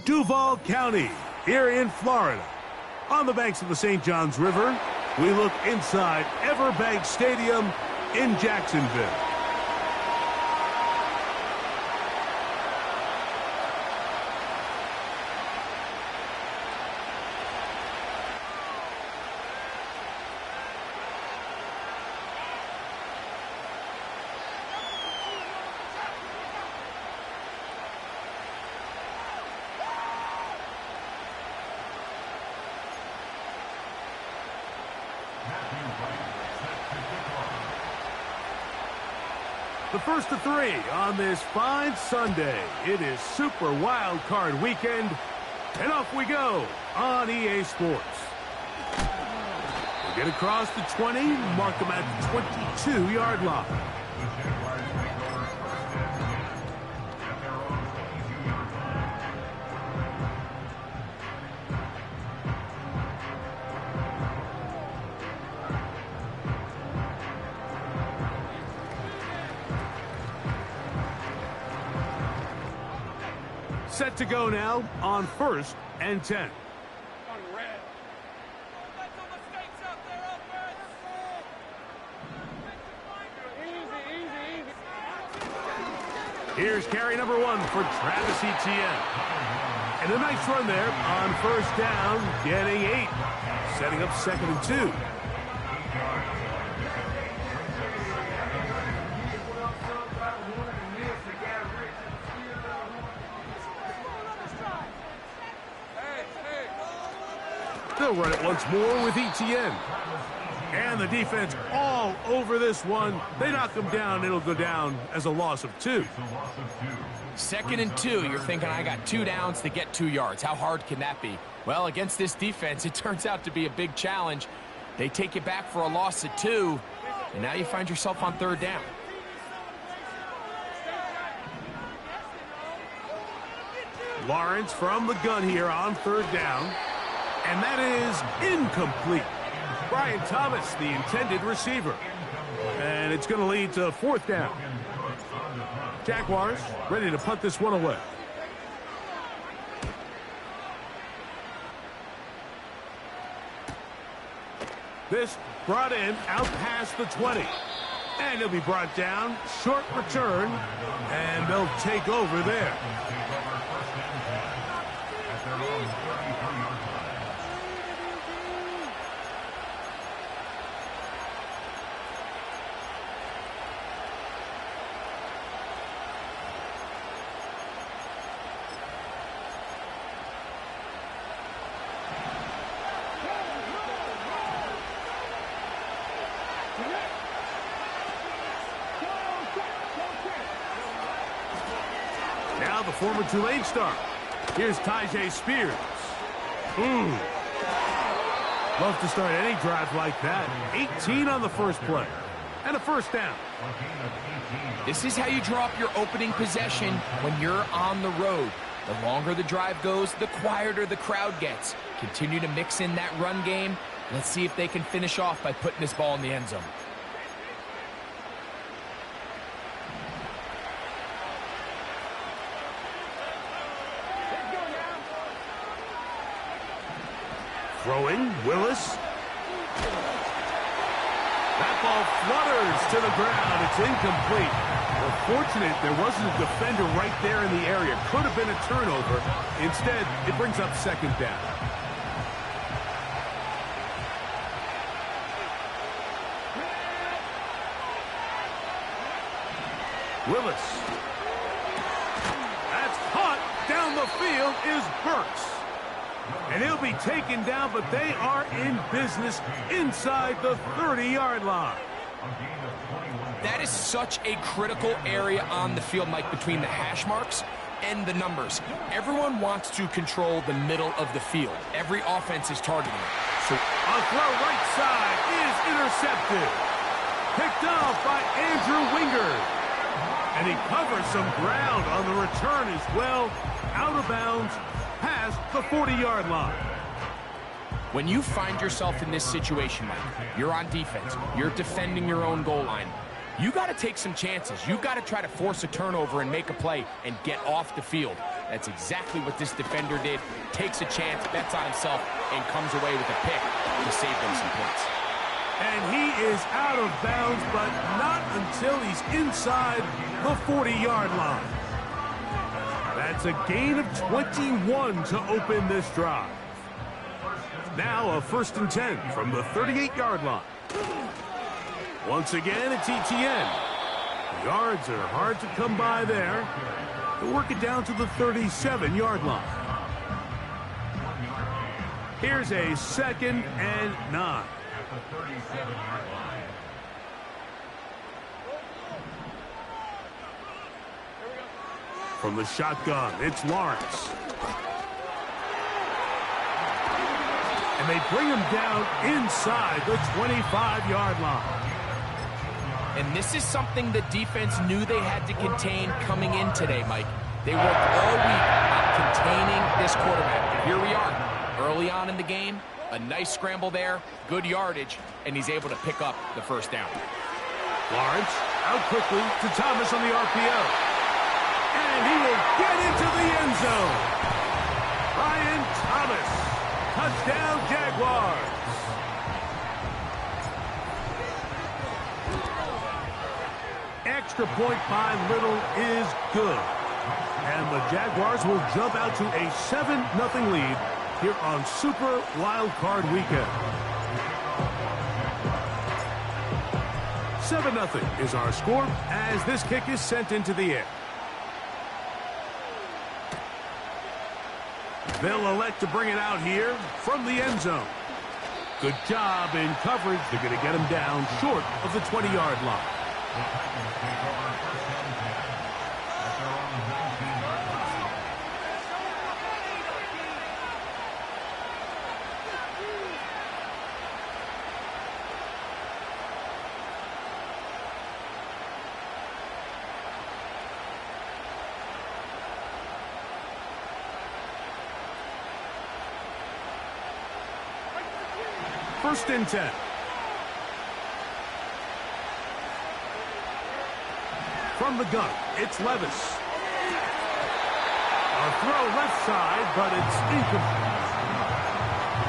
Duval County, here in Florida. On the banks of the St. Johns River, we look inside Everbank Stadium in Jacksonville. The first of three on this fine Sunday. It is Super Wild Card Weekend, and off we go on EA Sports. We get across the 20, mark them at the 22-yard line. Set to go now on 1st and 10. Here's carry number 1 for Travis Etienne. And a nice run there on 1st down, getting 8. Setting up 2nd and 2. They'll run it once more with Etienne. And the defense all over this one. They knock him down. It'll go down as a loss of 2. 2nd and 2. You're thinking, I got 2 downs to get 2 yards. How hard can that be? Well, against this defense, it turns out to be a big challenge. They take you back for a loss of 2, and now you find yourself on 3rd down. Lawrence from the gun here on 3rd down. And that is incomplete. Brian Thomas, the intended receiver. And it's going to lead to 4th down. Jaguars ready to punt this one away. This brought in out past the 20. And he'll be brought down. Short return. And they'll take over there. Now the former Tulane star. Here's Tyjae Spears. Love to start any drive like that. 18 on the first play. And a 1st down. This is how you draw up your opening possession when you're on the road. The longer the drive goes, the quieter the crowd gets. Continue to mix in that run game. Let's see if they can finish off by putting this ball in the end zone. Throwing, Willis. That ball flutters to the ground. It's incomplete. Well, fortunate there wasn't a defender right there in the area. Could have been a turnover. Instead, it brings up 2nd down. Willis. That's caught. Down the field is Burks. And he'll be taken down, but they are in business inside the 30-yard line. That is such a critical area on the field, Mike, between the hash marks and the numbers. Everyone wants to control the middle of the field. Every offense is targeting it. So a throw right side is intercepted. Picked off by Andrew Wingard. And he covers some ground on the return as well. Out of bounds. Past the 40-yard line. When you find yourself in this situation, Mike, you're on defense, you're defending your own goal line, you got to take some chances. You got to try to force a turnover and make a play and get off the field. That's exactly what this defender did. Takes a chance, bets on himself, and comes away with a pick to save them some points. And he is out of bounds, but not until he's inside the 40-yard line. That's a gain of 21 to open this drive. Now a 1st and 10 from the 38-yard line. Once again, it's ETN. Yards are hard to come by there. They'll work it down to the 37-yard line. Here's a 2nd and 9. From the shotgun, it's Lawrence. And they bring him down inside the 25-yard line. And this is something the defense knew they had to contain coming in today, Mike. They worked all week on containing this quarterback. And here we are, early on in the game, a nice scramble there, good yardage, and he's able to pick up the 1st down. Lawrence out quickly to Thomas on the RPO. And he will get into the end zone. Ryan Thomas, touchdown Jaguars. Extra point by Little is good. And the Jaguars will jump out to a 7-0 lead here on Super Wild Card Weekend. 7-0 is our score as this kick is sent into the air. They'll elect to bring it out here from the end zone. Good job in coverage. They're going to get him down short of the 20-yard line. First and 10. From the gun, it's Levis. A throw left side, but it's incomplete.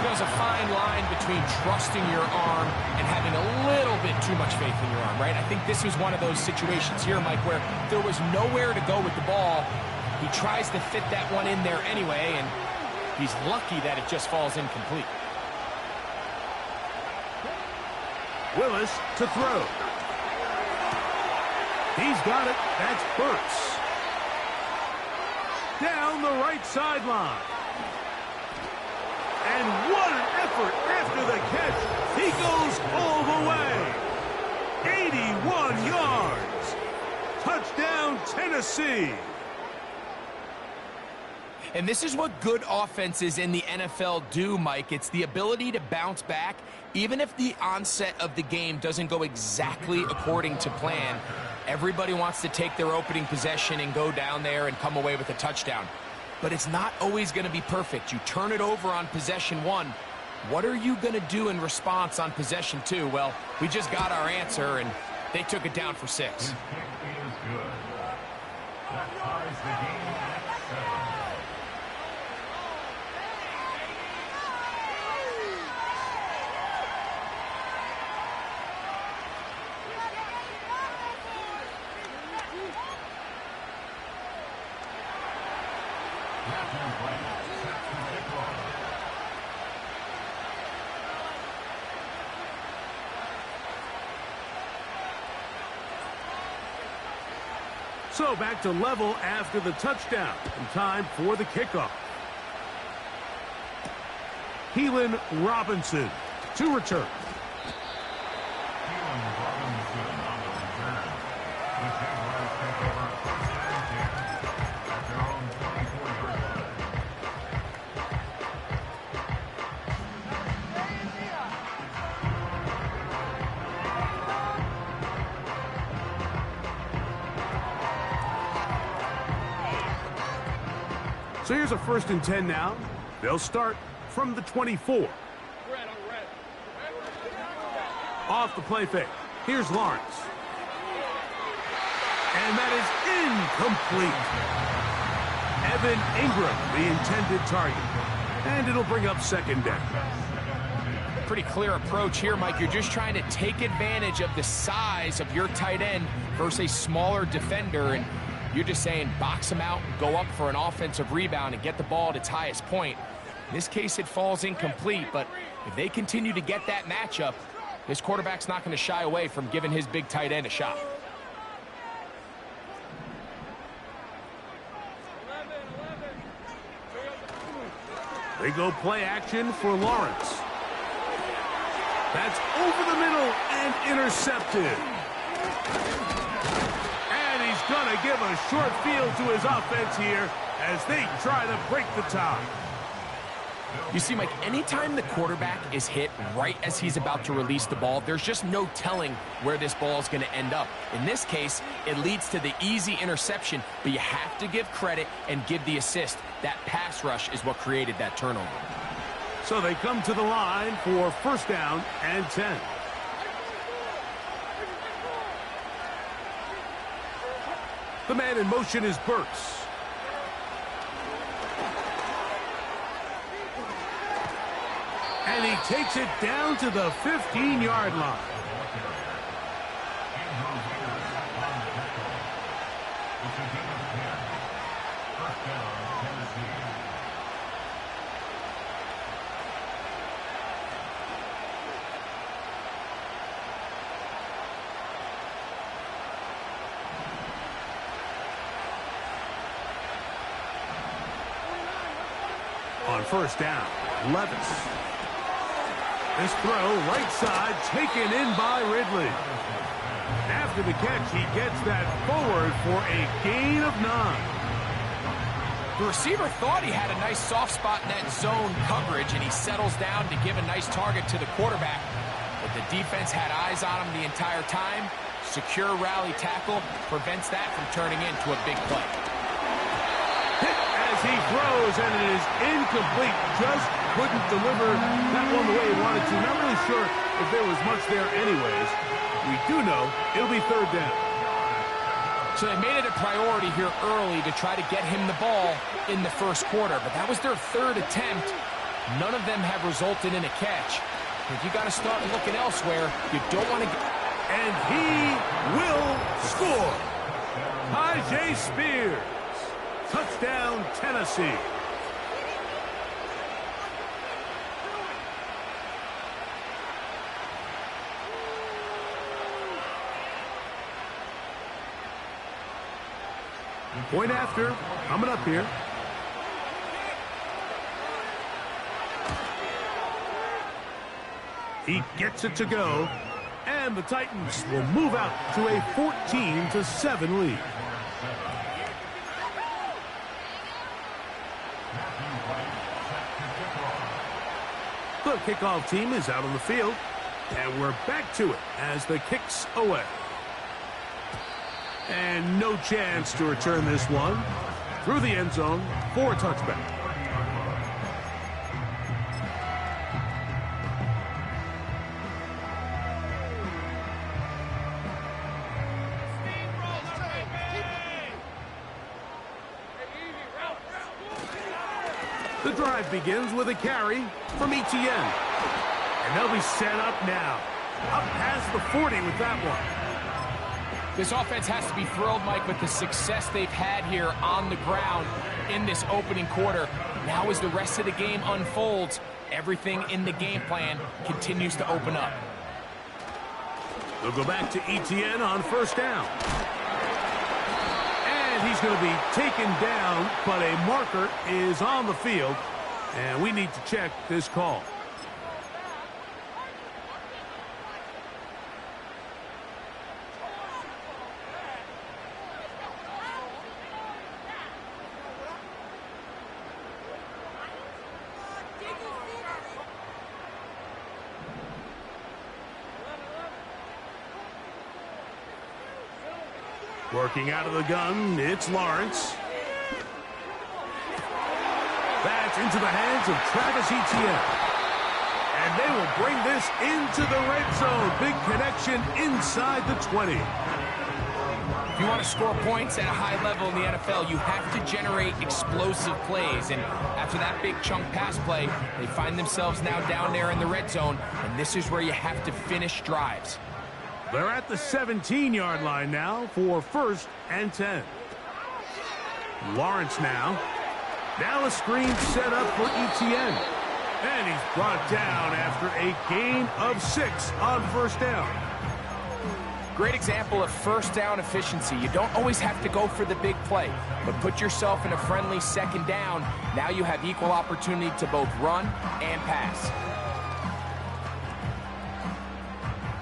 There's a fine line between trusting your arm and having a little bit too much faith in your arm, right? I think this was one of those situations here, Mike, where there was nowhere to go with the ball. He tries to fit that one in there anyway, and he's lucky that it just falls incomplete. Willis to throw. He's got it. That's Burks. Down the right sideline. And what an effort after the catch. He goes all the way. 81 yards. Touchdown, Tennessee. And this is what good offenses in the NFL do, Mike. It's the ability to bounce back, even if the onset of the game doesn't go exactly according to plan. Everybody wants to take their opening possession and go down there and come away with a touchdown. But it's not always going to be perfect. You turn it over on possession 1. What are you going to do in response on possession 2? Well, we just got our answer, and they took it down for 6. So back to level after the touchdown. And time for the kickoff. Keelan Robinson to return. So here's a 1st and 10 now. They'll start from the 24. Off the play fake. Here's Lawrence. And that is incomplete. Evan Ingram, the intended target. And it'll bring up second down. Pretty clear approach here, Mike. You're just trying to take advantage of the size of your tight end versus a smaller defender, and you're just saying box him out, go up for an offensive rebound, and get the ball at its highest point. In this case, it falls incomplete, but if they continue to get that matchup, this quarterback's not going to shy away from giving his big tight end a shot. They go play action for Lawrence. That's over the middle and intercepted. And he's going to give a short field to his offense here as they try to break the tie. You see, Mike, anytime the quarterback is hit right as he's about to release the ball, there's just no telling where this ball is going to end up. In this case, it leads to the easy interception, but you have to give credit and give the assist. That pass rush is what created that turnover. So they come to the line for first down and 10. The man in motion is Burks. And he takes it down to the 15-yard line. On first down, Levis. This throw, right side, taken in by Ridley. After the catch, he gets that forward for a gain of 9. The receiver thought he had a nice soft spot in that zone coverage, and he settles down to give a nice target to the quarterback. But the defense had eyes on him the entire time. Secure rally tackle prevents that from turning into a big play. Hit as he throws, and it is incomplete. Just couldn't deliver that one the way he wanted to. Not really sure if there was much there anyways. We do know it'll be third down. So they made it a priority here early to try to get him the ball in the first quarter, but that was their third attempt. None of them have resulted in a catch. If you got to start looking elsewhere, you don't want to get... And he will score. Jay Spears. Touchdown, Tennessee. Point after, coming up here. He gets it to go, and the Titans will move out to a 14-7 lead. The kickoff team is out on the field, and we're back to it as the kick's away. And no chance to return this one through the end zone for a touchback. The drive begins with a carry from Etienne. And they'll be set up now. Up past the 40 with that one. This offense has to be thrilled, Mike, with the success they've had here on the ground in this opening quarter. Now as the rest of the game unfolds, everything in the game plan continues to open up. They'll go back to Etienne on first down. And he's going to be taken down, but a marker is on the field, and we need to check this call. Working out of the gun, it's Lawrence. That's into the hands of Travis Etienne. And they will bring this into the red zone. Big connection inside the 20. If you want to score points at a high level in the NFL, you have to generate explosive plays. And after that big chunk pass play, they find themselves now down there in the red zone, and this is where you have to finish drives. They're at the 17-yard line now for 1st and 10. Lawrence now. Now a screen set up for Etienne. And he's brought down after a gain of 6 on 1st down. Great example of 1st down efficiency. You don't always have to go for the big play, but put yourself in a friendly 2nd down. Now you have equal opportunity to both run and pass.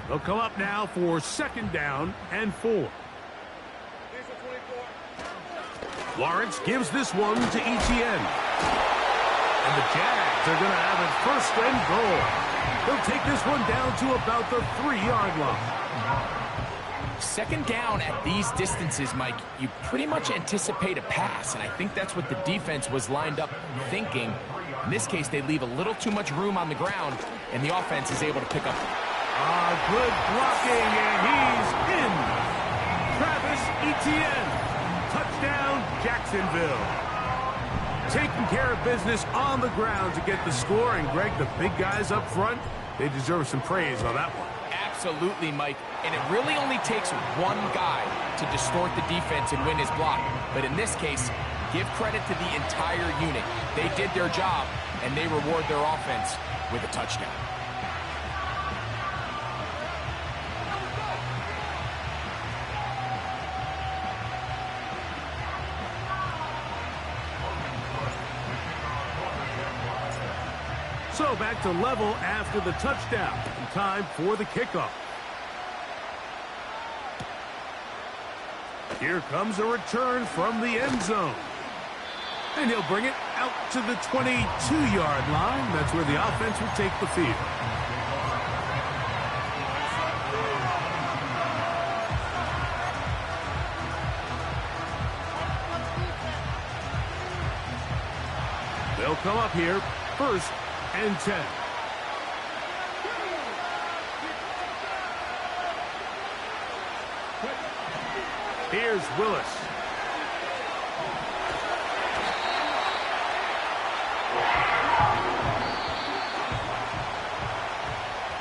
They'll come up now for 2nd down and 4. Lawrence gives this one to Etienne. And the Jags are going to have it 1st and goal. They'll take this one down to about the 3-yard line. 2nd down at these distances, Mike, you pretty much anticipate a pass, and I think that's what the defense was lined up thinking. In this case, they leave a little too much room on the ground, and the offense is able to pick up. Good blocking, and he's in. Travis Etienne. Touchdown, Jacksonville. Taking care of business on the ground to get the score, and Greg, the big guys up front, they deserve some praise on that one. Absolutely, Mike. And it really only takes one guy to distort the defense and win his block. But in this case, give credit to the entire unit. They did their job, and they reward their offense with a touchdown. So back to level after the touchdown. Time for the kickoff. Here comes a return from the end zone. And he'll bring it out to the 22-yard line. That's where the offense will take the field. They'll come up here, 1st and 10. Here's Willis.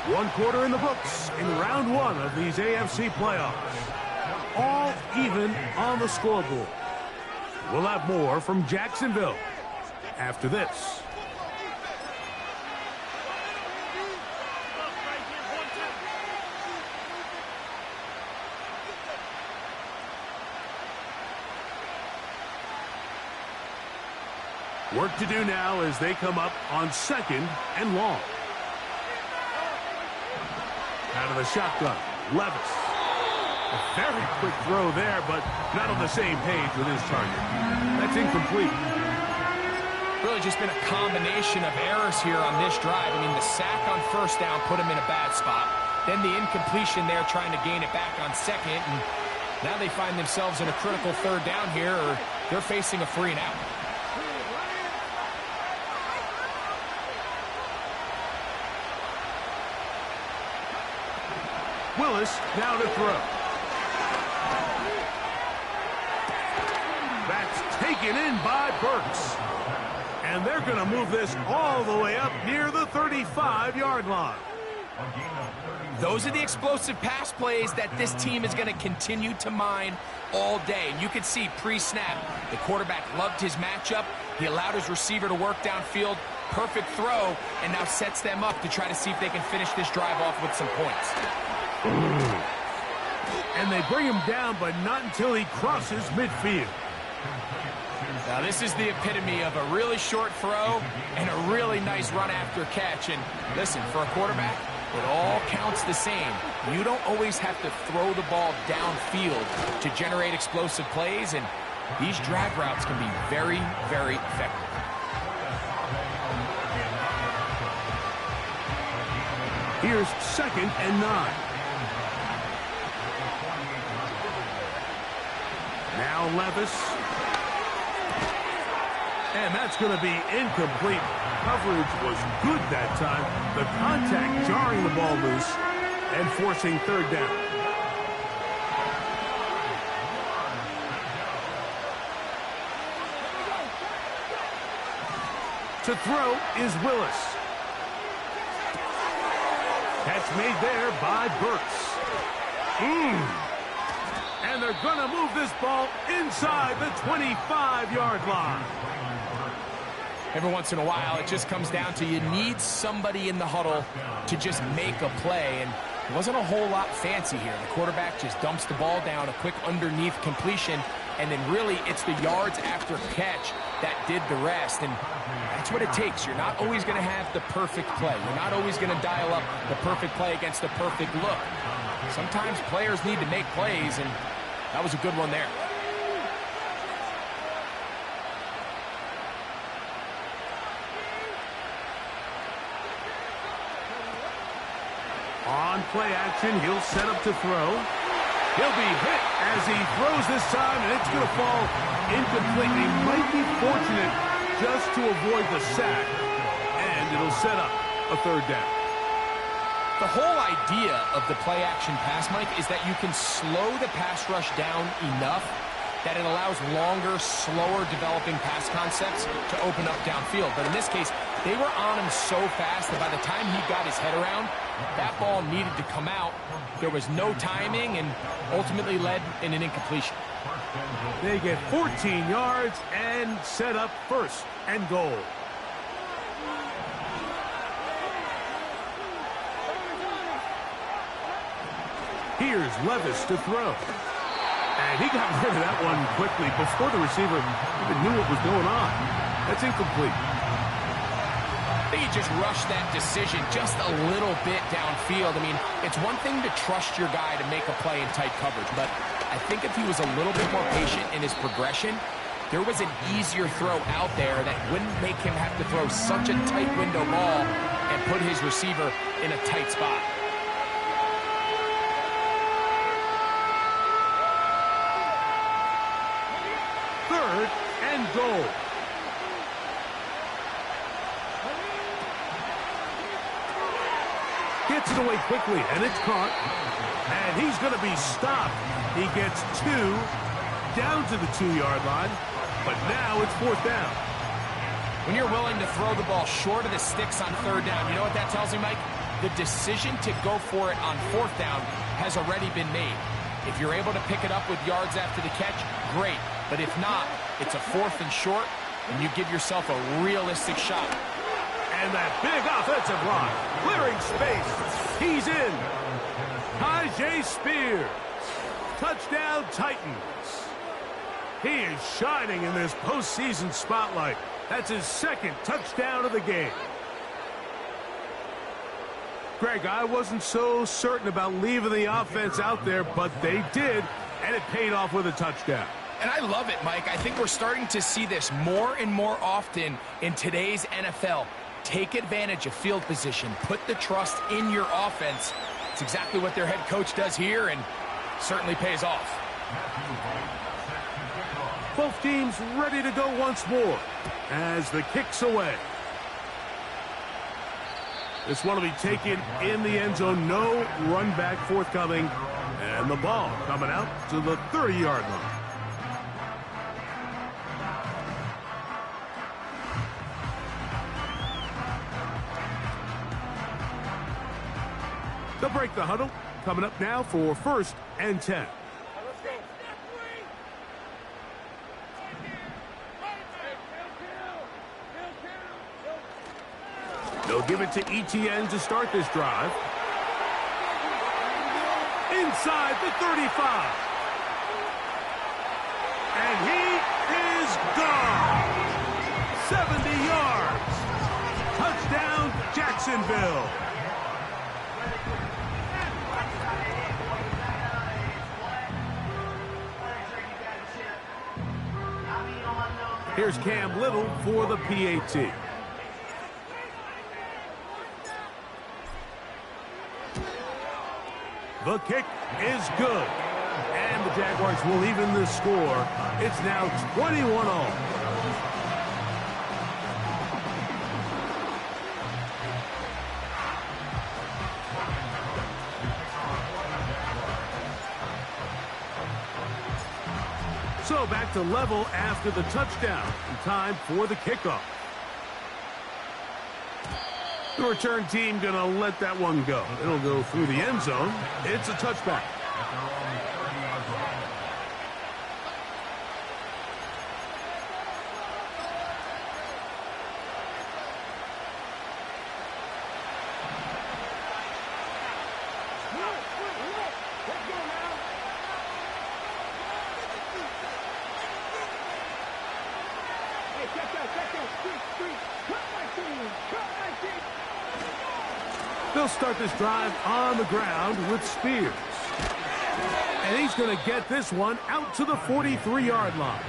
One quarter in the books in round 1 of these AFC playoffs. All even on the scoreboard. We'll have more from Jacksonville after this. Work to do now as they come up on 2nd and long. Out of the shotgun, Levis. A very quick throw there, but not on the same page with his target. That's incomplete. Really just been a combination of errors here on this drive. I mean, the sack on 1st down put him in a bad spot. Then the incompletion there trying to gain it back on 2nd. And now they find themselves in a critical 3rd down here, or they're facing a 3 and out. Willis now to throw. That's taken in by Burks. And they're going to move this all the way up near the 35-yard line. Those are the explosive pass plays that this team is going to continue to mine all day. And you can see pre-snap, the quarterback loved his matchup. He allowed his receiver to work downfield. Perfect throw, and now sets them up to try to see if they can finish this drive off with some points. And they bring him down, but not until he crosses midfield. Now this is the epitome of a really short throw and a really nice run after catch. And listen, for a quarterback, it all counts the same. You don't always have to throw the ball downfield to generate explosive plays, and these drag routes can be very, very effective. Here's 2nd and 9. Now Levis. And that's going to be incomplete. Coverage was good that time. The contact jarring the ball loose and forcing 3rd down. To throw is Willis. Catch made there by Burks. And they're going to move this ball inside the 25-yard line. Every once in a while, it just comes down to you need somebody in the huddle to just make a play. And it wasn't a whole lot fancy here. The quarterback just dumps the ball down, a quick underneath completion, and then really it's the yards after catch that did the rest. And that's what it takes. You're not always going to have the perfect play. You're not always going to dial up the perfect play against the perfect look. Sometimes players need to make plays, and that was a good one there. On play action, he'll set up to throw. He'll be hit as he throws this time, and it's going to fall incomplete. He might be fortunate just to avoid the sack, and it'll set up a third down. The whole idea of the play action pass, Mike, is that you can slow the pass rush down enough that it allows longer, slower developing pass concepts to open up downfield. But in this case, they were on him so fast that by the time he got his head around, that ball needed to come out. There was no timing and ultimately led in an incompletion. They get 14 yards and set up first and goal. Here's Levis to throw. And he got rid of that one quickly before the receiver even knew what was going on. That's incomplete. I think he just rushed that decision just a little bit downfield. I mean, it's one thing to trust your guy to make a play in tight coverage, but I think if he was a little bit more patient in his progression, there was an easier throw out there that wouldn't make him have to throw such a tight window ball and put his receiver in a tight spot. Third and goal. Gets it away quickly, and it's caught. And he's going to be stopped. He gets 2 down to the 2-yard line, but now it's fourth down. When you're willing to throw the ball short of the sticks on third down, you know what that tells me, Mike? The decision to go for it on fourth down has already been made. If you're able to pick it up with yards after the catch, great. But if not, it's a fourth and short, and you give yourself a realistic shot. And that big offensive line, clearing space. He's in. Tyjae Spears. Touchdown, Titans. He is shining in this postseason spotlight. That's his second touchdown of the game. Greg, I wasn't so certain about leaving the offense out there, but they did, and it paid off with a touchdown. And I love it, Mike. I think we're starting to see this more and more often in today's NFL. Take advantage of field position. Put the trust in your offense. It's exactly what their head coach does here, and certainly pays off. Both teams ready to go once more as the kick's away. This one will be taken in the end zone. No run back forthcoming. And the ball coming out to the 30-yard line. They'll break the huddle. Coming up now for first and 10. They'll give it to ETN to start this drive. Inside the 35. And he is gone. 70 yards. Touchdown, Jacksonville. Here's Cam Little for the PAT. The kick is good. And the Jaguars will even the score. It's now 21-all. So back to level after the touchdown. Time for the kickoff. The return team going to let that one go. It'll go through the end zone. It's a touchback. They'll start this drive on the ground with Spears. And he's going to get this one out to the 43-yard line.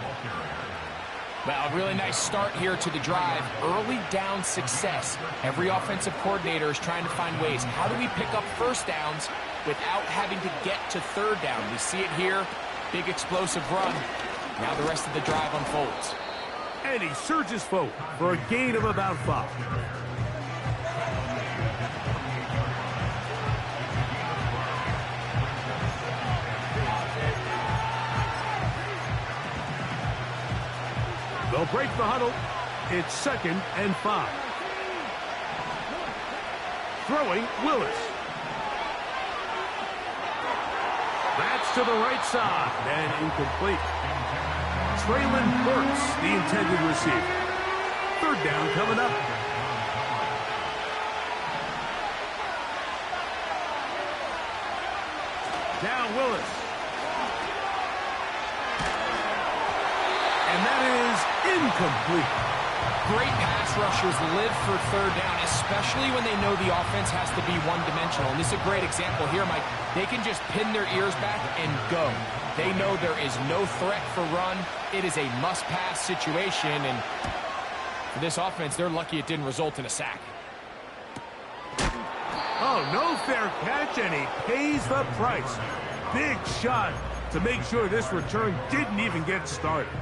Well, a really nice start here to the drive. Early down success. Every offensive coordinator is trying to find ways. How do we pick up first downs without having to get to third down? We see it here. Big explosive run. Now the rest of the drive unfolds. And he surges forward for a gain of about 5. They'll break the huddle. It's 2nd and 5. Throwing, Willis. That's to the right side and incomplete. Traylon Burks, the intended receiver. 3rd down coming up. Down Willis. And that is incomplete. Great pass rushers live for 3rd down, especially when they know the offense has to be one-dimensional. And this is a great example here, Mike. They can just pin their ears back and go. They know there is no threat for run. It is a must-pass situation, and for this offense, they're lucky it didn't result in a sack. Oh, no fair catch, and he pays the price. Big shot to make sure this return didn't even get started.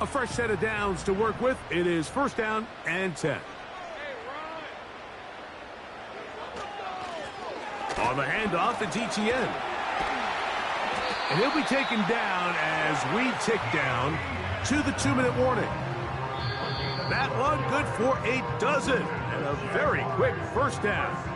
A fresh set of downs to work with. It is 1st down and 10. On the handoff, it's Etienne. And he'll be taken down as we tick down to the 2-minute warning. That one good for a dozen and a very quick 1st down.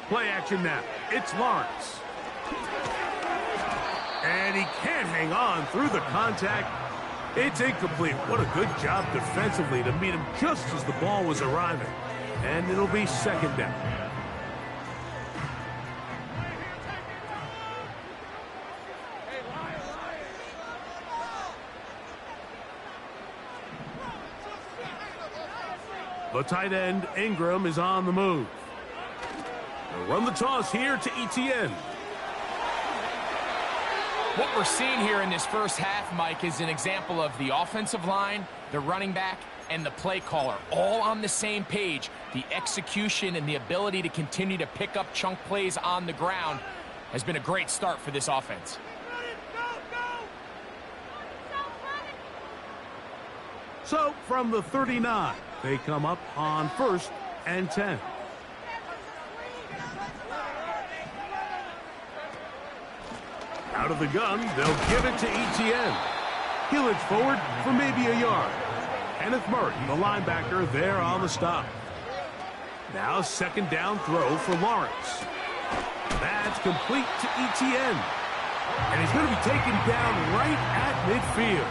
Play action now. It's Lawrence. And he can't hang on through the contact. It's incomplete. What a good job defensively to meet him just as the ball was arriving. And it'll be 2nd down. The tight end, Ingram, is on the move. They'll run the toss here to Etienne. What we're seeing here in this first half, Mike, is an example of the offensive line, the running back, and the play caller all on the same page. The execution and the ability to continue to pick up chunk plays on the ground has been a great start for this offense. So, from the 39, they come up on 1st and 10. Out of the gun, they'll give it to Etienne. He'll edge forward for maybe a yard. Kenneth Murray, the linebacker, there on the stop. Now 2nd down throw for Lawrence. That's complete to Etienne. And he's going to be taken down right at midfield.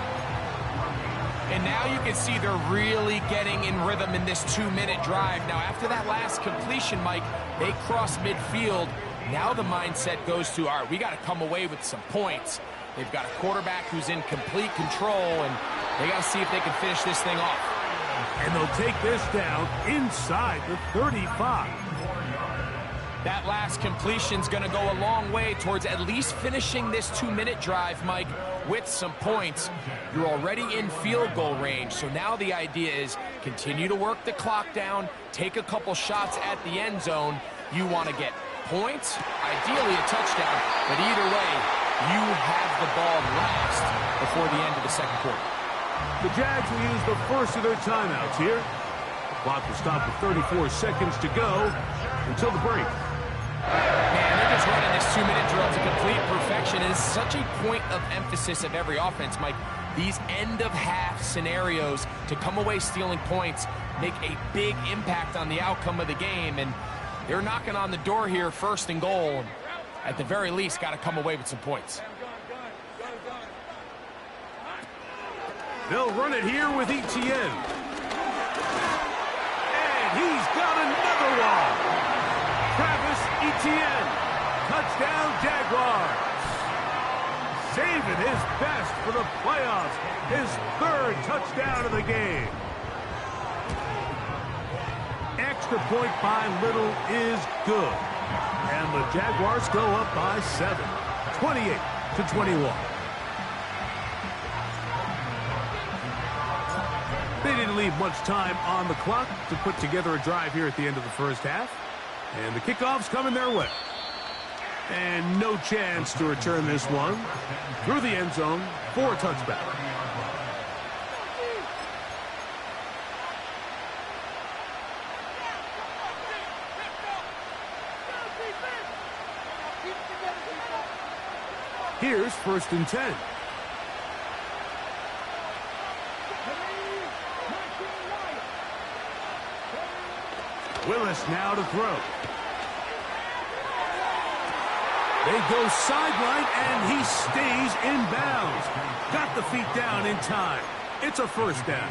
And now you can see they're really getting in rhythm in this 2-minute drive. Now, after that last completion, Mike, they cross midfield. Now the mindset goes to, all right, we got to come away with some points. They've got a quarterback who's in complete control, and they got to see if they can finish this thing off. And they'll take this down inside the 35. That last completion's going to go a long way towards at least finishing this 2-minute drive, Mike, with some points. You're already in field goal range, so now the idea is continue to work the clock down, take a couple shots at the end zone. You want to get points, ideally a touchdown, but either way, you have the ball last before the end of the 2nd quarter. The Jags will use the first of their timeouts here. Clock will stop with 34 seconds to go until the break. Man, they're just running this 2-minute drill to complete perfection. It is such a point of emphasis of every offense, Mike. These end-of-half scenarios to come away stealing points make a big impact on the outcome of the game, and they're knocking on the door here, first and goal. At the very least, got to come away with some points. They'll run it here with Etienne. And he's got another one. Travis Etienne. Touchdown, Jaguars. Saving his best for the playoffs. His third touchdown of the game. Extra point by Little is good. And the Jaguars go up by 7, 28-21. They didn't leave much time on the clock to put together a drive here at the end of the first half. And the kickoff's coming their way. And no chance to return this one through the end zone for a touchback. Here's 1st and 10. Willis now to throw. They go sideline, and he stays in bounds. Got the feet down in time. It's a first down.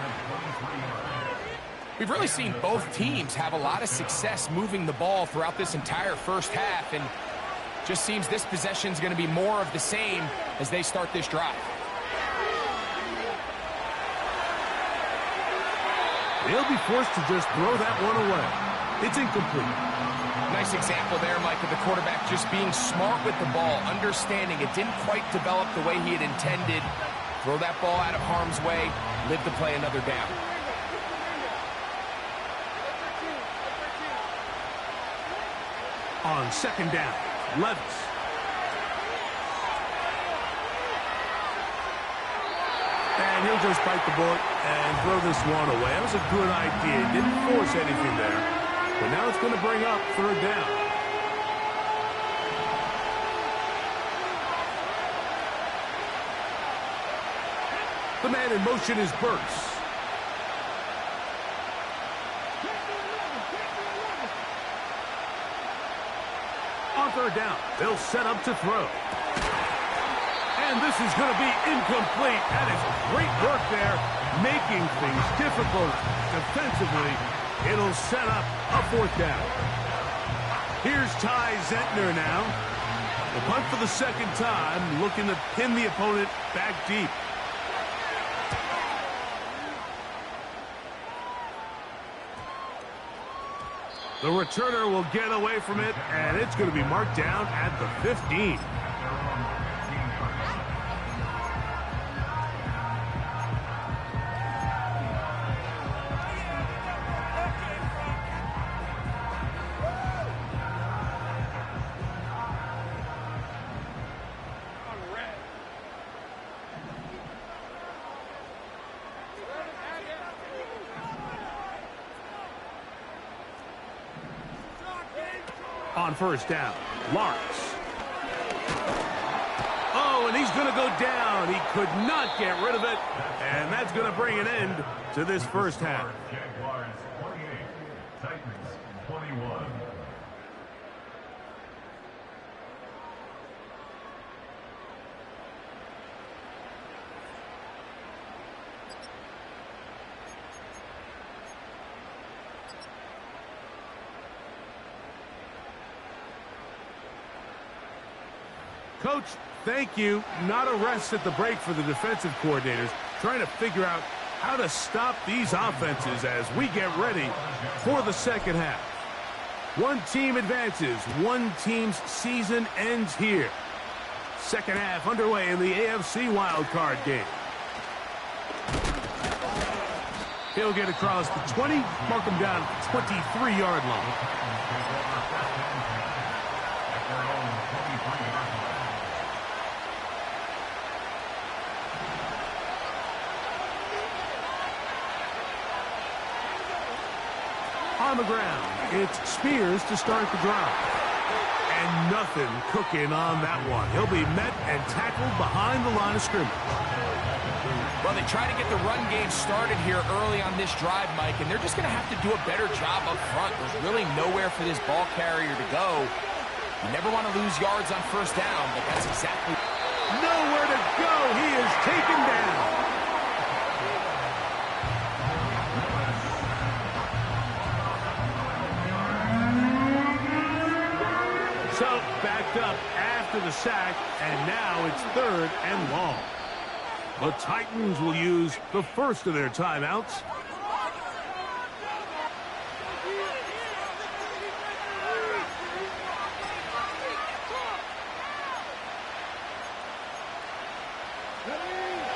We've really seen both teams have a lot of success moving the ball throughout this entire first half, and just seems this possession is going to be more of the same as they start this drive. They'll be forced to just throw that one away. It's incomplete. Nice example there, Mike, of the quarterback just being smart with the ball, understanding it didn't quite develop the way he had intended. Throw that ball out of harm's way, live to play another down. On 2nd down, Levis. And he'll just bite the bullet and throw this one away. That was a good idea. Didn't force anything there. But now it's going to bring up 3rd down. The man in motion is Burks. On 3rd down, they'll set up to throw. And this is going to be incomplete. That is great work there, making things difficult defensively. It'll set up a 4th down. Here's Ty Zentner now. The punt for the 2nd time, looking to pin the opponent back deep. The returner will get away from it, and it's going to be marked down at the 15. On 1st down, Lawrence. Oh, and he's going to go down. He could not get rid of it, and that's going to bring an end to this first half. Jaguars 28, Titans 21. Coach, thank you. Not a rest at the break for the defensive coordinators, trying to figure out how to stop these offenses as we get ready for the 2nd half. One team advances. One team's season ends here. 2nd half underway in the AFC wildcard game. He'll get across the 20, mark him down at the 23-yard line. On the ground, it's Spears to start the drive. And nothing cooking on that one. He'll be met and tackled behind the line of scrimmage. Well, they try to get the run game started here early on this drive, Mike, and they're just going to have to do a better job up front. There's really nowhere for this ball carrier to go. You never want to lose yards on first down, but that's exactly... Nowhere to go. He is taken down. So, backed up after the sack, and now it's 3rd and long. The Titans will use the first of their timeouts.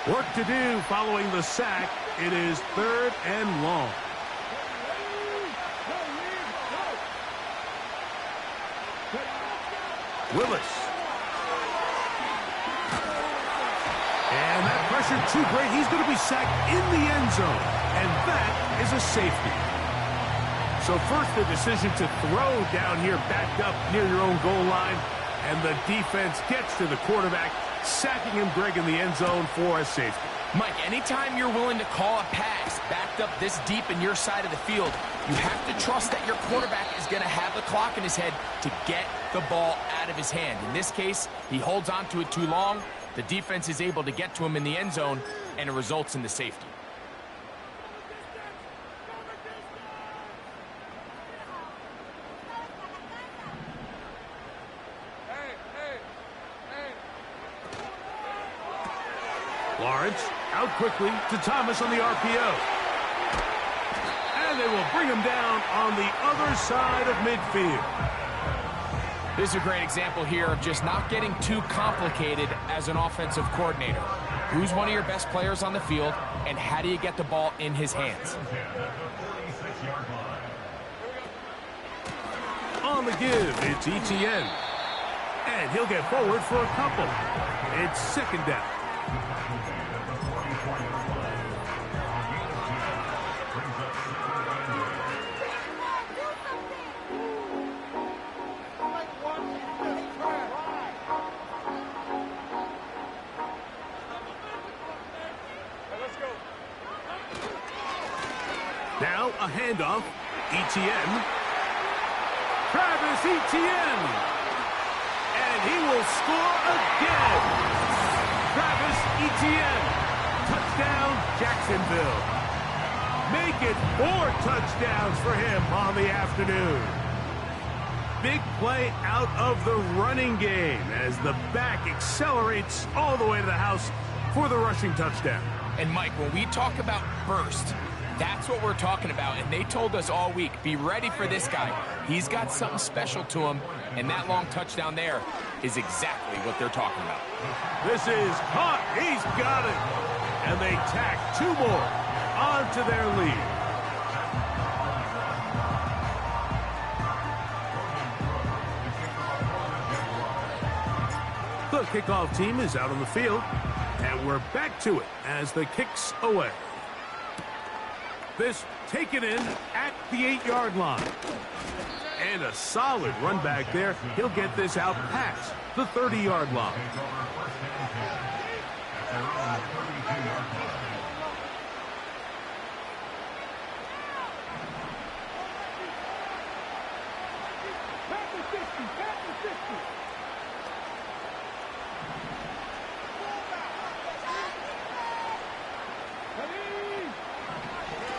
Work to do following the sack. It is 3rd and long. Willis. And that pressure too great. He's going to be sacked in the end zone. And that is a safety. So first the decision to throw down here backed up near your own goal line. And the defense gets to the quarterback, sacking him, Greg, in the end zone for a safety. Mike, anytime you're willing to call a pass backed up this deep in your side of the field, you have to trust that your quarterback is going to have the clock in his head to get the ball out of his hand. In this case, he holds on to it too long. The defense is able to get to him in the end zone, and it results in the safety. Lawrence out quickly to Thomas on the RPO. And they will bring him down on the other side of midfield. This is a great example here of just not getting too complicated as an offensive coordinator. Who's one of your best players on the field, and how do you get the ball in his hands? On the give, it's ETN. And he'll get forward for a couple. It's 2nd down. Now a handoff. ETN. Travis Etienne. And he will score again. Travis Etienne. Touchdown, Jacksonville. Make it 4 touchdowns for him on the afternoon. Big play out of the running game as the back accelerates all the way to the house for the rushing touchdown. And Mike, when we talk about burst, that's what we're talking about, and they told us all week, be ready for this guy. He's got something special to him, and that long touchdown there is exactly what they're talking about. This is caught. He's got it. And they tack 2 more onto their lead. The kickoff team is out on the field, and we're back to it as the kick's away. This taken in at the 8-yard line. And a solid run back there. He'll get this out past the 30-yard line.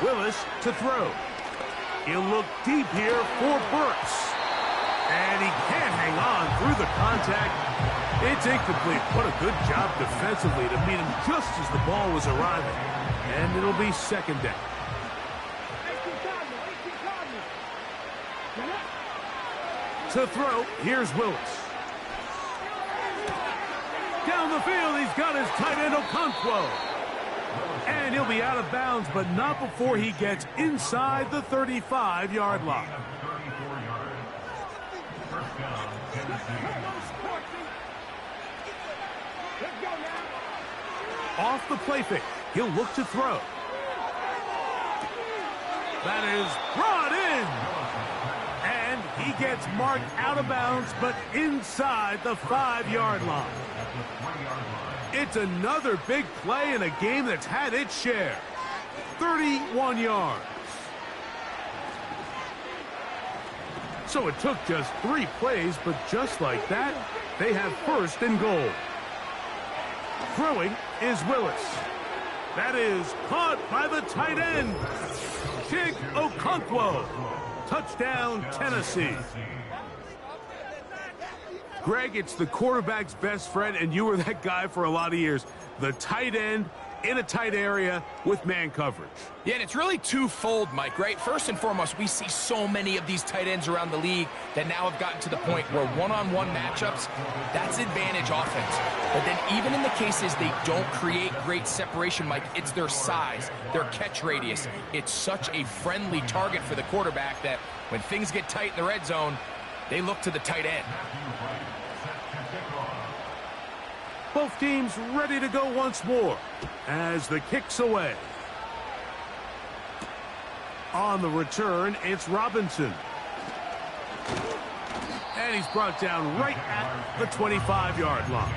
Willis to throw. He'll look deep here for Burks. And he can't hang on through the contact. It's incomplete. What a good job defensively to meet him just as the ball was arriving. And it'll be 2nd down. To throw, here's Willis. Down the field, he's got his tight end Okonkwo. And he'll be out of bounds, but not before he gets inside the 35-yard line. Off the play fake, he'll look to throw. That is brought in. And he gets marked out of bounds, but inside the 5-yard line. It's another big play in a game that's had its share. 31 yards. So it took just 3 plays, but just like that, they have first and goal. Throwing is Willis. That is caught by the tight end, Chig Okonkwo. Touchdown, Tennessee. Greg, it's the quarterback's best friend, and you were that guy for a lot of years. The tight end in a tight area with man coverage. Yeah, and it's really twofold, Mike, right? First and foremost, we see so many of these tight ends around the league that now have gotten to the point where one-on-one matchups, that's advantage offense. But then even in the cases they don't create great separation, Mike, it's their size, their catch radius. It's such a friendly target for the quarterback that when things get tight in the red zone, they look to the tight end. Both teams ready to go once more as the kick's away. On the return, it's Robinson. And he's brought down right at the 25-yard line.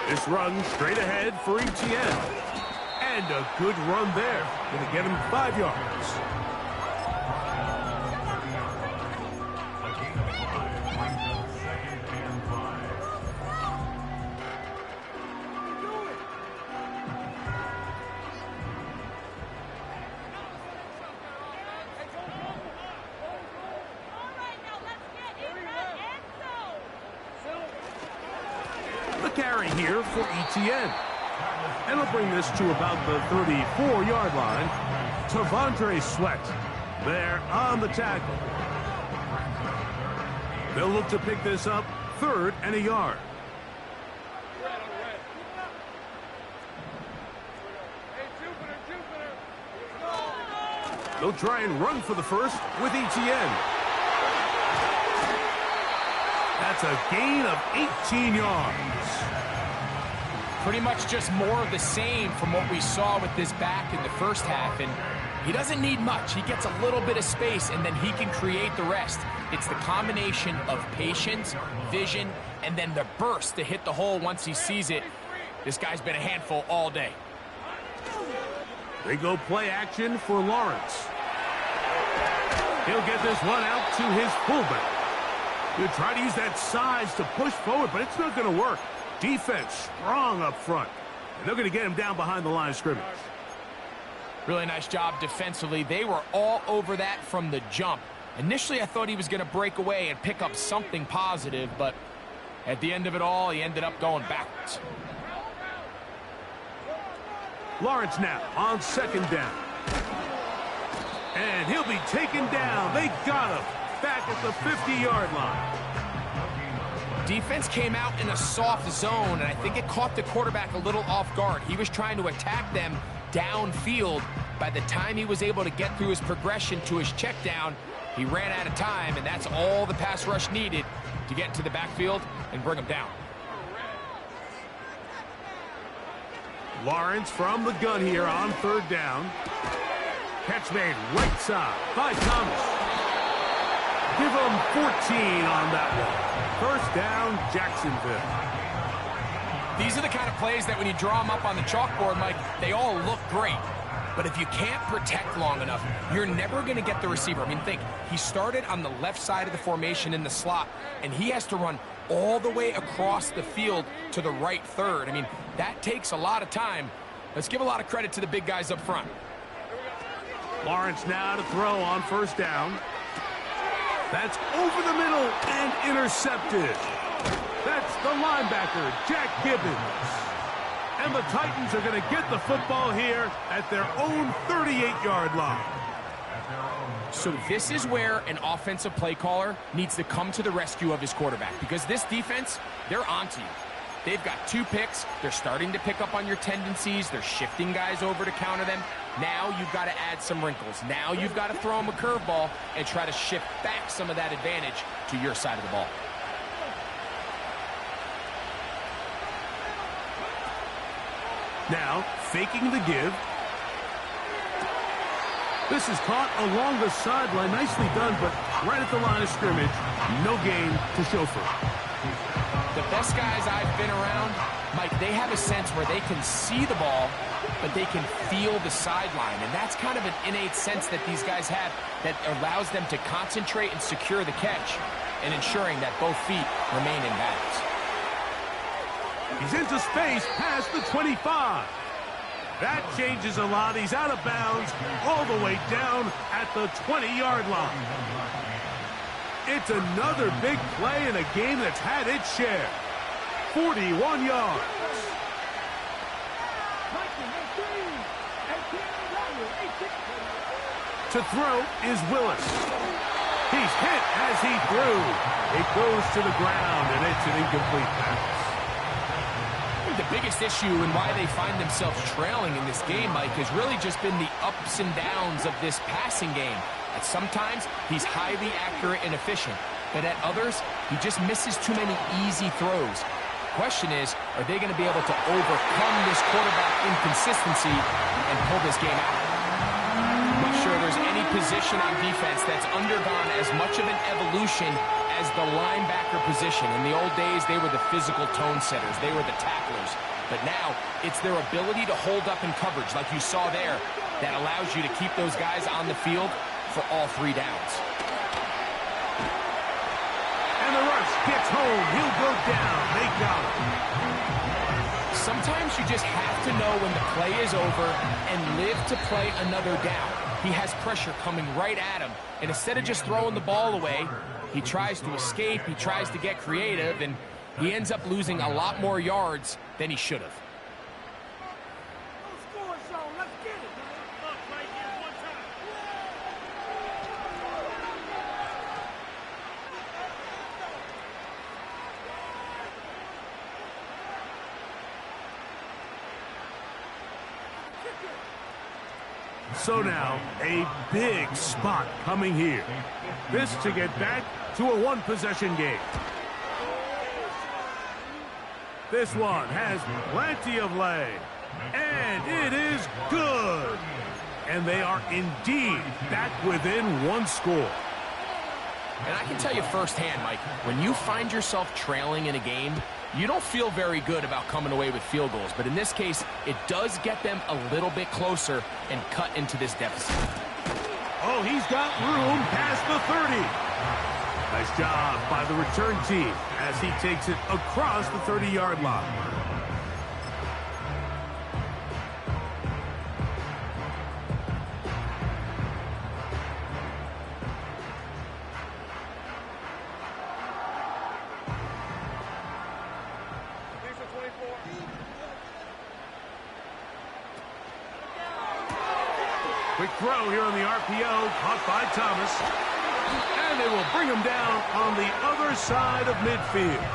This run straight ahead for Etienne. And a good run there. Going to get him 5 yards. Carry here for Etienne. And he'll bring this to about the 34-yard line. Tavondre Sweat there on the tackle. They'll look to pick this up 3rd and a yard. They'll try and run for the first with Etienne. That's a gain of 18 yards. Pretty much just more of the same from what we saw with this back in the first half. And he doesn't need much. He gets a little bit of space, and then he can create the rest. It's the combination of patience, vision, and then the burst to hit the hole once he sees it. This guy's been a handful all day. They go play action for Lawrence. He'll get this one out to his fullback. He'll try to use that size to push forward, but it's not going to work. Defense strong up front. And they're going to get him down behind the line of scrimmage. Really nice job defensively. They were all over that from the jump. Initially, I thought he was going to break away and pick up something positive, but at the end of it all, he ended up going backwards. Lawrence now on 2nd down. And he'll be taken down. They got him back at the 50-yard line. Defense came out in a soft zone, and I think it caught the quarterback a little off guard. He was trying to attack them downfield. By the time he was able to get through his progression to his check down, he ran out of time, and that's all the pass rush needed to get into the backfield and bring him down. Lawrence from the gun here on 3rd down. Catch made right side by Thomas. Give him 14 on that one. 1st down, Jacksonville. These are the kind of plays that when you draw them up on the chalkboard, Mike, they all look great. But if you can't protect long enough, you're never going to get the receiver. I mean, think, he started on the left side of the formation in the slot, and he has to run all the way across the field to the right 3rd. I mean, that takes a lot of time. Let's give a lot of credit to the big guys up front. Lawrence now to throw on 1st down. That's over the middle and intercepted. That's the linebacker, Jack Gibbons. And the Titans are going to get the football here at their own 38-yard line. So this is where an offensive play caller needs to come to the rescue of his quarterback, because this defense, they're onto you. They've got 2 picks. They're starting to pick up on your tendencies. They're shifting guys over to counter them. Now you've got to add some wrinkles. Now you've got to throw them a curveball and try to shift back some of that advantage to your side of the ball. Now, faking the give. This is caught along the sideline. Nicely done, but right at the line of scrimmage. No gain to show for it. The best guys I've been around, Mike, they have a sense where they can see the ball, but they can feel the sideline. And that's kind of an innate sense that these guys have that allows them to concentrate and secure the catch and ensuring that both feet remain in balance. He's into space past the 25. That changes a lot. He's out of bounds all the way down at the 20-yard line. It's another big play in a game that's had its share. 41 yards. To throw is Willis. He's hit as he threw. It goes to the ground, and it's an incomplete pass. The biggest issue and why they find themselves trailing in this game, Mike, has really just been the ups and downs of this passing game. At sometimes, he's highly accurate and efficient, but at others, he just misses too many easy throws. Question is, are they going to be able to overcome this quarterback inconsistency and pull this game out? I'm not sure there's any position on defense that's undergone as much of an evolution as the linebacker position. In the old days, they were the physical tone setters. They were the tacklers. But now, it's their ability to hold up in coverage, like you saw there, that allows you to keep those guys on the field for all 3 downs. And the rush gets home. He'll go down. They got him. Sometimes you just have to know when the play is over and live to play another down. He has pressure coming right at him, and instead of just throwing the ball away, he tries to escape, he tries to get creative, and he ends up losing a lot more yards than he should have. So now, a big spot coming here. This to get back to a 1-possession game. This one has plenty of leg. And it is good. And they are indeed back within 1 score. And I can tell you firsthand, Mike, when you find yourself trailing in a game, you don't feel very good about coming away with field goals. But in this case, it does get them a little bit closer and cut into this deficit. Oh, he's got room past the 30. Nice job by the return team as he takes it across the 30-yard line. Quick throw here on the RPO, caught by Thomas. And they will bring him down on the other side of midfield.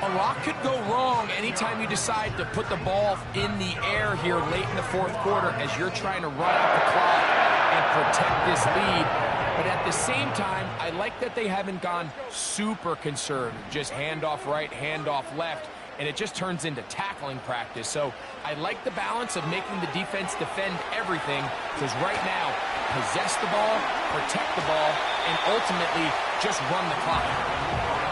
A lot could go wrong anytime you decide to put the ball in the air here late in the 4th quarter as you're trying to run out the clock and protect this lead. But at the same time, I like that they haven't gone super conservative, just handoff right, handoff left, and it just turns into tackling practice. So I like the balance of making the defense defend everything, because right now, possess the ball, protect the ball, and ultimately just run the clock.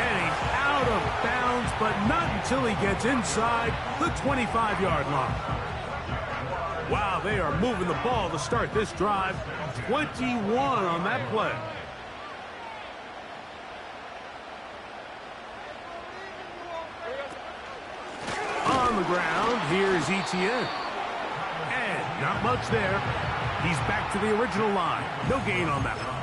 And he's out of bounds, but not until he gets inside the 25-yard line. Wow, they are moving the ball to start this drive. 21 on that play. On the ground, here's Etienne. And not much there. He's back to the original line. No gain on that one.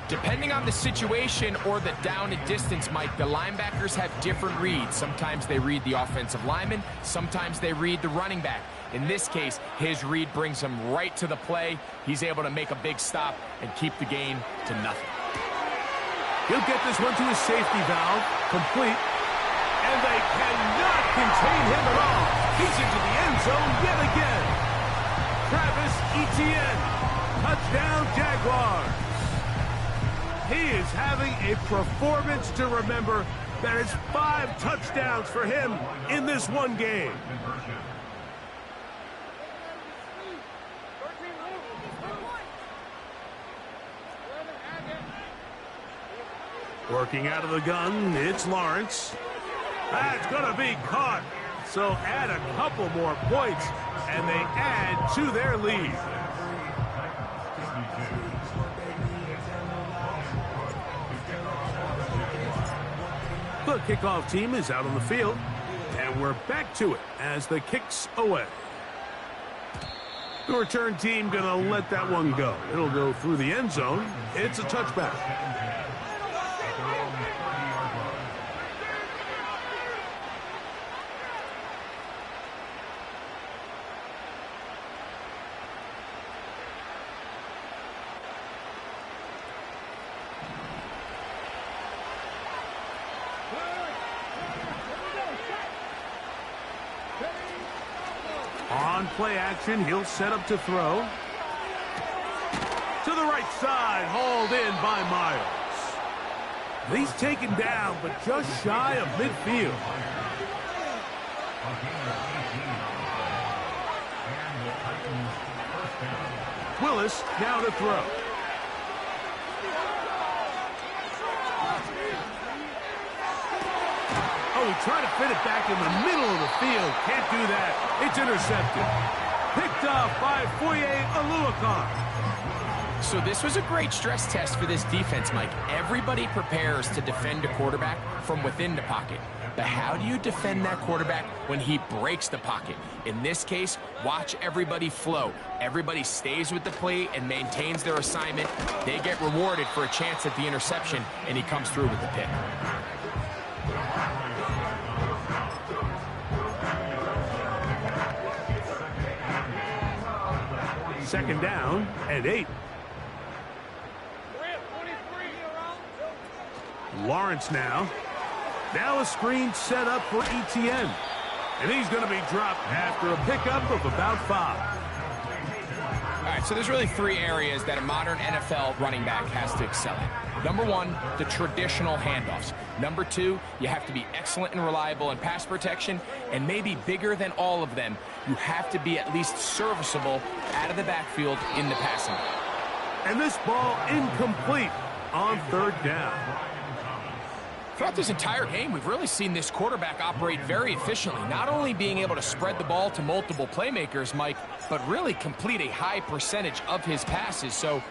Depending on the situation or the down and distance, Mike, the linebackers have different reads. Sometimes they read the offensive lineman. Sometimes they read the running back. In this case, his read brings him right to the play. He's able to make a big stop and keep the gain to nothing. He'll get this one to his safety valve, complete. And they cannot contain him at all. He's into the end zone yet again. Travis Etienne, touchdown Jaguars. He is having a performance to remember. That is 5 touchdowns for him in this one game. Working out of the gun, it's Lawrence. That's going to be caught. So add a couple more points, and they add to their lead. The kickoff team is out on the field, and we're back to it as the kick's away. The return team going to let that one go. It'll go through the end zone. It's a touchback. On play action, he'll set up to throw. To the right side, hauled in by Miles. He's taken down, but just shy of midfield. Willis now to throw. Oh, he tried to fit it back in the middle of the field. Can't do that. It's intercepted. Picked off by Foye Oluokun. So this was a great stress test for this defense, Mike. Everybody prepares to defend a quarterback from within the pocket. But how do you defend that quarterback when he breaks the pocket? In this case, watch everybody flow. Everybody stays with the play and maintains their assignment. They get rewarded for a chance at the interception, and he comes through with the pick. Second down and 8. Lawrence now. Now a screen set up for Etienne. And he's going to be dropped after a pickup of about 5. All right, so there's really 3 areas that a modern NFL running back has to excel in. Number 1, the traditional handoffs. Number 2, you have to be excellent and reliable in pass protection. And maybe bigger than all of them, you have to be at least serviceable out of the backfield in the passing game. And this ball incomplete on 3rd down. Throughout this entire game, we've really seen this quarterback operate very efficiently, not only being able to spread the ball to multiple playmakers, Mike, but really complete a high percentage of his passes. So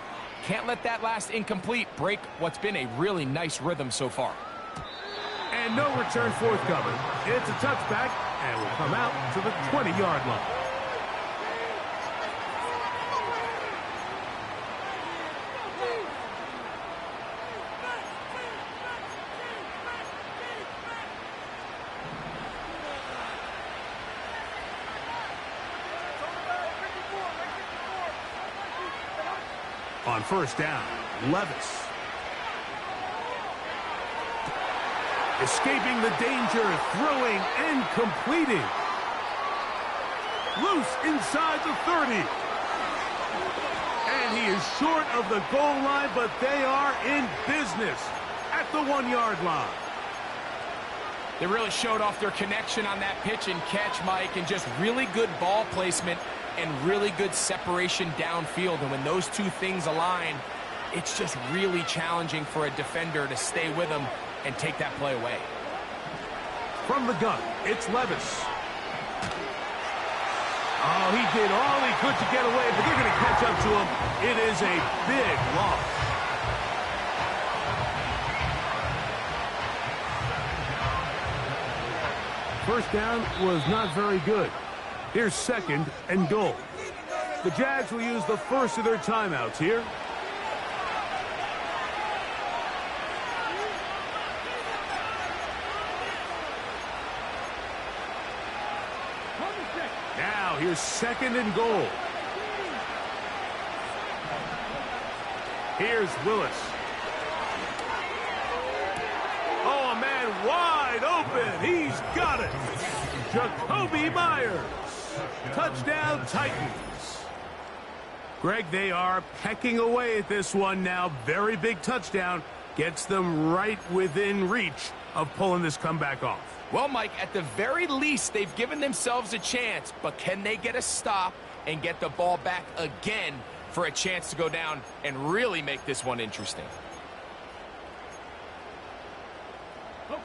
can't let that last incomplete break what's been a really nice rhythm so far. And no return forthcoming. It's a touchback, and will come out to the 20-yard line. On 1st down, Levis. Escaping the danger, throwing and completing. Loose inside the 30. And he is short of the goal line, but they are in business at the 1-yard line. They really showed off their connection on that pitch and catch, Mike, and just really good ball placement and really good separation downfield. And when those 2 things align, it's just really challenging for a defender to stay with them and take that play away. From the gun, it's Levis. Oh, he did all he could to get away, but they're going to catch up to him. It is a big loss. First down was not very good. Here's 2nd and goal. The Jags will use the first of their timeouts here. Now here's 2nd and goal. Here's Willis. Oh, man, wide open. He's got it. Jacoby Myers. Touchdown, Titans. Greg, they are pecking away at this one now. Very big touchdown. Gets them right within reach of pulling this comeback off. Well, Mike, at the very least, they've given themselves a chance, but can they get a stop and get the ball back again for a chance to go down and really make this one interesting?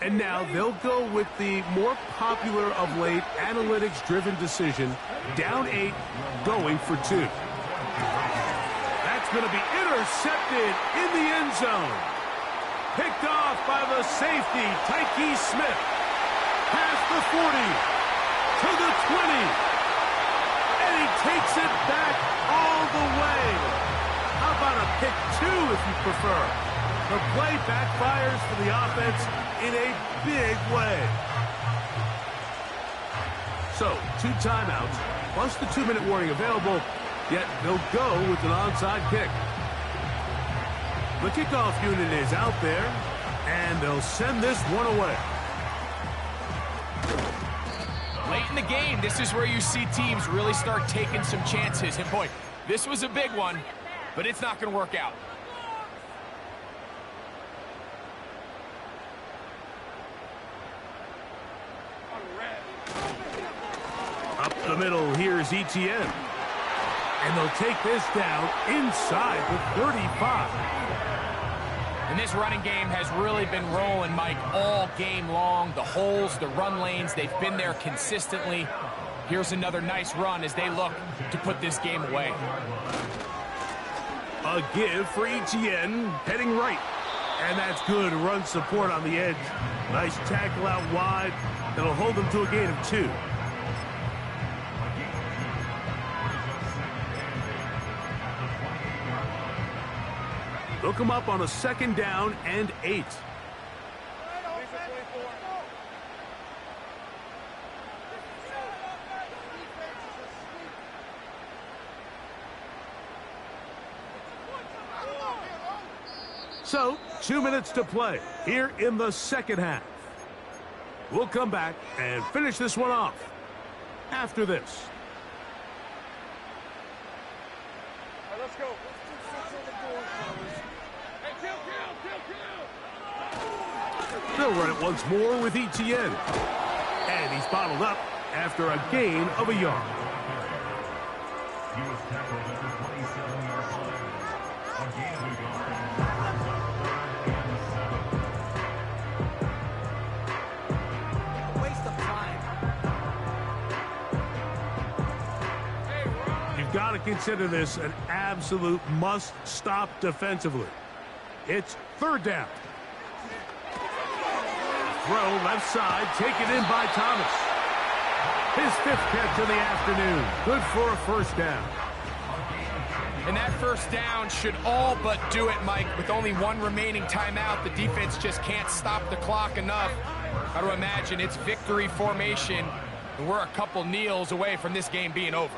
And now they'll go with the more popular of late analytics-driven decision, down 8, going for 2. That's going to be intercepted in the end zone. Picked off by the safety, Tyke Smith. Past the 40, to the 20. And he takes it back all the way. How about a pick 2 if you prefer? The play backfires for the offense in a big way. So, 2 timeouts, plus the 2-minute warning available, yet they'll go with an onside kick. The kickoff unit is out there, and they'll send this one away. Late in the game, this is where you see teams really start taking some chances. And boy, this was a big one, but it's not going to work out. Up the middle, here's Etienne. And they'll take this down inside the 35. And this running game has really been rolling, Mike, all game long. The holes, the run lanes, they've been there consistently. Here's another nice run as they look to put this game away. A give for Etienne, heading right. And that's good run support on the edge. Nice tackle out wide. That'll hold them to a gain of 2. They'll come up on a 2nd down and 8. So, 2 minutes to play here in the 2nd half. We'll come back and finish this one off after this. All right, let's go. They'll run it once more with Etienne. And he's bottled up after a gain of a yard. He was tackled at the 27-yard line. A gain of a yard. Waste of time. You've got to consider this an absolute must-stop defensively. It's 3rd down. Throw left side, taken in by Thomas. His 5th catch of the afternoon. Good for a 1st down. And that 1st down should all but do it, Mike. With only 1 remaining timeout, the defense just can't stop the clock enough. Got to imagine it's victory formation, and we're a couple kneels away from this game being over.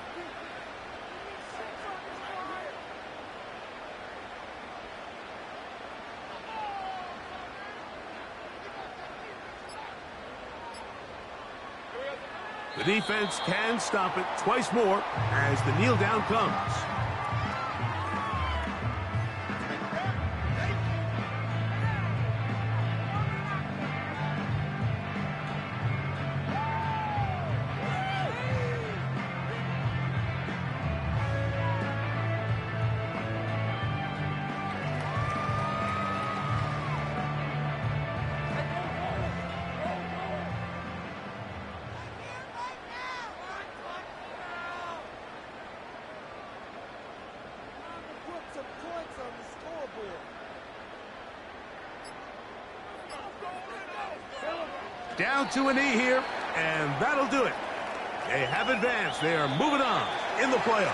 The defense can stop it twice more as the kneel down comes. Down to a knee here, and that'll do it. They have advanced. They are moving on in the playoffs.